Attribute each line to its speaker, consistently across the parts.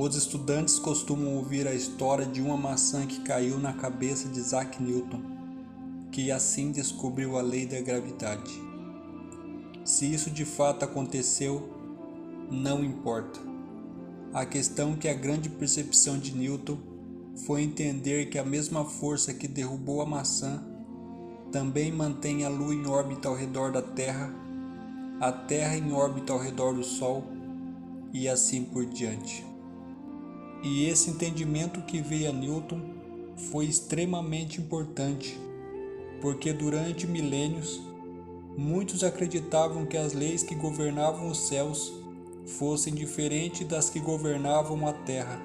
Speaker 1: Os estudantes costumam ouvir a história de uma maçã que caiu na cabeça de Isaac Newton, que assim descobriu a lei da gravidade. Se isso de fato aconteceu, não importa. A questão é que a grande percepção de Newton foi entender que a mesma força que derrubou a maçã também mantém a Lua em órbita ao redor da Terra, a Terra em órbita ao redor do Sol e assim por diante. E esse entendimento que veio a Newton foi extremamente importante, porque durante milênios muitos acreditavam que as leis que governavam os céus fossem diferentes das que governavam a Terra.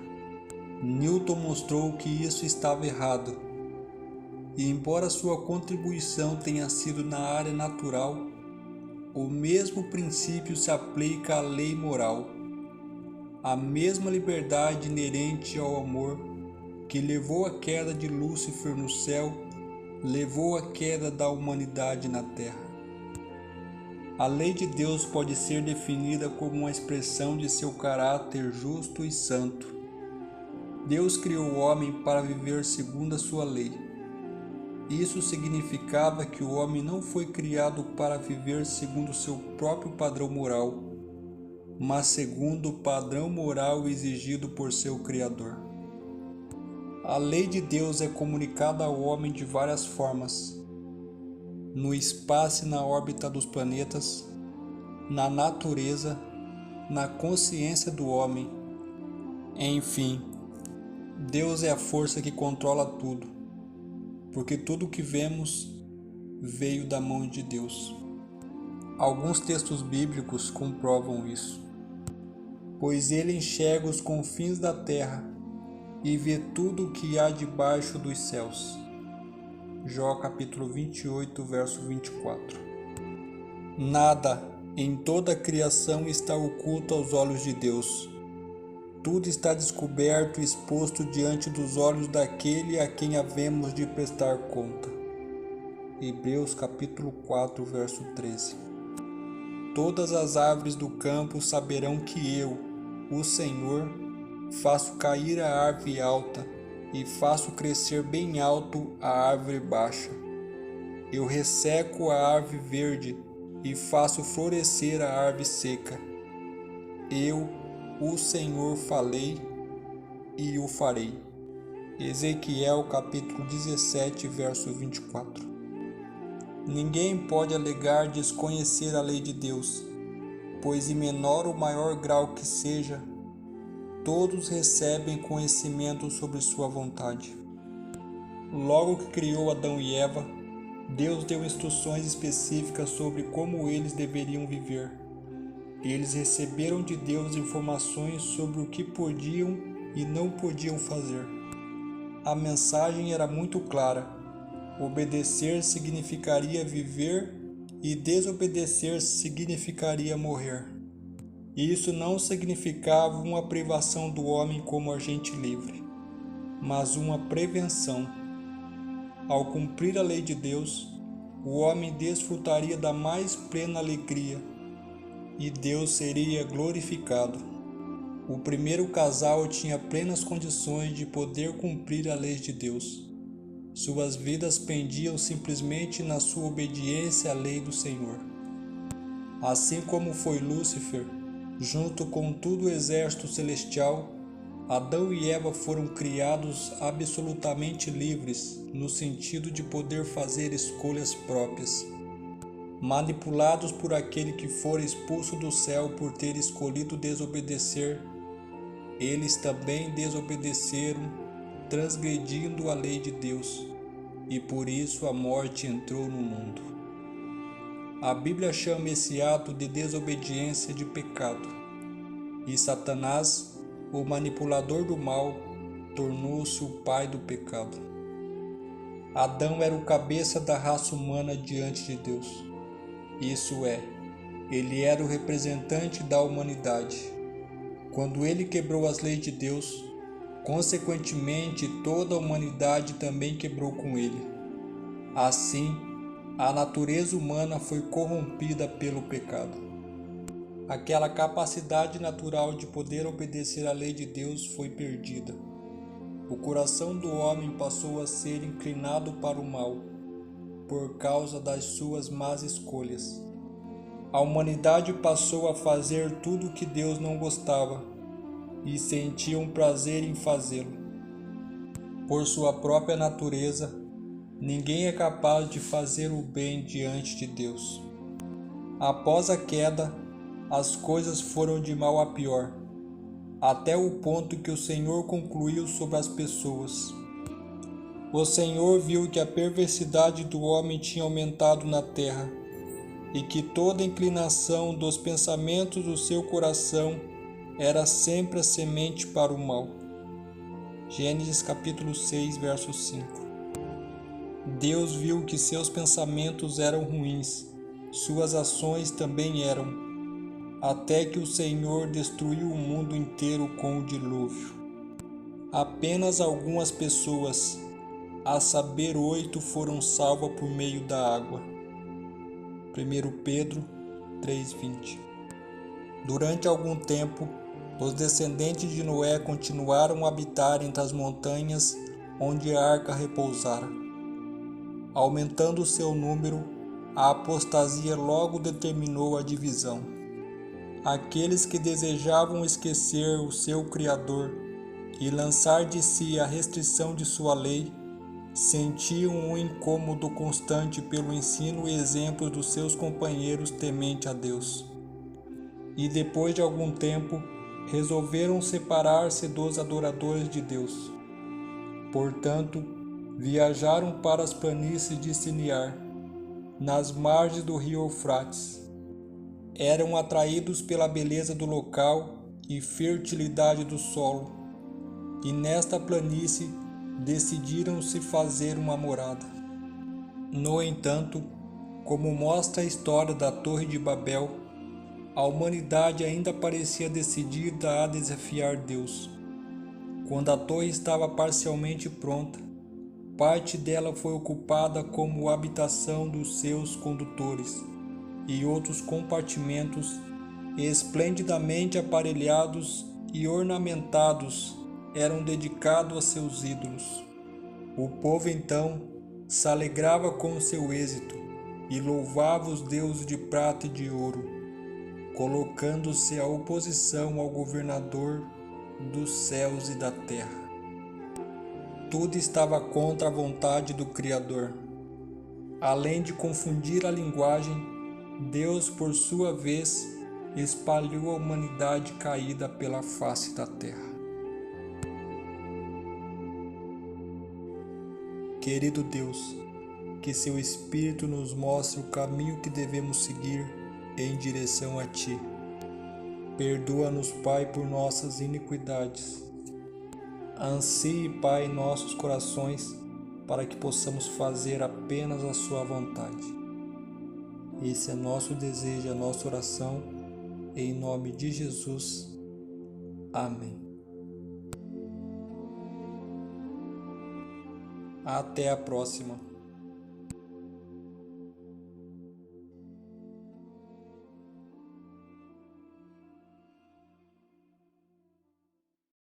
Speaker 1: Newton mostrou que isso estava errado, e embora sua contribuição tenha sido na área natural, o mesmo princípio se aplica à lei moral. A mesma liberdade inerente ao amor que levou à queda de Lúcifer no céu, levou à queda da humanidade na terra. A lei de Deus pode ser definida como uma expressão de seu caráter justo e santo. Deus criou o homem para viver segundo a sua lei. Isso significava que o homem não foi criado para viver segundo seu próprio padrão moral, mas segundo o padrão moral exigido por seu Criador. A lei de Deus é comunicada ao homem de várias formas: no espaço e na órbita dos planetas, na natureza, na consciência do homem. Enfim, Deus é a força que controla tudo, porque tudo que vemos veio da mão de Deus. Alguns textos bíblicos comprovam isso. Pois ele enxerga os confins da terra e vê tudo o que há debaixo dos céus. Jó capítulo 28, verso 24. Nada em toda a criação está oculto aos olhos de Deus. Tudo está descoberto e exposto diante dos olhos daquele a quem havemos de prestar conta. Hebreus capítulo 4, verso 13. Todas as árvores do campo saberão que eu, o Senhor, faço cair a árvore alta e faço crescer bem alto a árvore baixa. Eu resseco a árvore verde e faço florescer a árvore seca. Eu, o Senhor, falei e o farei. Ezequiel capítulo 17, verso 24. Ninguém pode alegar desconhecer a lei de Deus, pois em menor ou maior grau que seja, todos recebem conhecimento sobre sua vontade. Logo que criou Adão e Eva, Deus deu instruções específicas sobre como eles deveriam viver. Eles receberam de Deus informações sobre o que podiam e não podiam fazer. A mensagem era muito clara. Obedecer significaria viver e desobedecer significaria morrer. Isso não significava uma privação do homem como agente livre, mas uma prevenção. Ao cumprir a lei de Deus, o homem desfrutaria da mais plena alegria e Deus seria glorificado. O primeiro casal tinha plenas condições de poder cumprir a lei de Deus. Suas vidas pendiam simplesmente na sua obediência à lei do Senhor. Assim como foi Lúcifer, junto com todo o exército celestial, Adão e Eva foram criados absolutamente livres, no sentido de poder fazer escolhas próprias. Manipulados por aquele que fora expulso do céu por ter escolhido desobedecer, eles também desobedeceram, transgredindo a lei de Deus, e por isso a morte entrou no mundo. A Bíblia chama esse ato de desobediência de pecado, e Satanás, o manipulador do mal, tornou-se o pai do pecado. Adão era o cabeça da raça humana diante de Deus. Isso é, ele era o representante da humanidade. Quando ele quebrou as leis de Deus, consequentemente toda a humanidade também quebrou com ele. Assim, a natureza humana foi corrompida pelo pecado. aquela capacidade natural de poder obedecer à lei de Deus foi perdida. O coração do homem passou a ser inclinado para o mal, por causa das suas más escolhas. A humanidade passou a fazer tudo o que Deus não gostava e sentia um prazer em fazê-lo. Por sua própria natureza, ninguém é capaz de fazer o bem diante de Deus. Após a queda, as coisas foram de mal a pior, até o ponto que o Senhor concluiu sobre as pessoas. O Senhor viu que a perversidade do homem tinha aumentado na terra, e que toda inclinação dos pensamentos do seu coração era sempre a semente para o mal. Gênesis capítulo 6, verso 5. Deus viu que seus pensamentos eram ruins, suas ações também eram, até que o Senhor destruiu o mundo inteiro com o dilúvio. Apenas algumas pessoas, a saber 8, foram salvas por meio da água. 1 Pedro 3:20. Durante algum tempo, os descendentes de Noé continuaram a habitar entre as montanhas onde a arca repousara. Aumentando seu número, a apostasia logo determinou a divisão. Aqueles que desejavam esquecer o seu Criador e lançar de si a restrição de sua lei, sentiam um incômodo constante pelo ensino e exemplos dos seus companheiros temente a Deus. E depois de algum tempo, resolveram separar-se dos adoradores de Deus. Portanto, viajaram para as planícies de Siniar, nas margens do rio Eufrates. Eram atraídos pela beleza do local e fertilidade do solo, e nesta planície decidiram-se fazer uma morada. No entanto, como mostra a história da Torre de Babel, a humanidade ainda parecia decidida a desafiar Deus. Quando a torre estava parcialmente pronta, parte dela foi ocupada como habitação dos seus condutores, e outros compartimentos, esplendidamente aparelhados e ornamentados, eram dedicados a seus ídolos. O povo então se alegrava com seu êxito e louvava os deuses de prata e de ouro, colocando-se à oposição ao governador dos céus e da terra. Tudo estava contra a vontade do Criador. Além de confundir a linguagem, Deus, por sua vez, espalhou a humanidade caída pela face da terra. Querido Deus, que seu Espírito nos mostre o caminho que devemos seguir em direção a Ti. Perdoa-nos, Pai, por nossas iniquidades. Ansie, Pai, nossos corações, para que possamos fazer apenas a Sua vontade. Esse é nosso desejo, a nossa oração, em nome de Jesus. Amém. Até a próxima.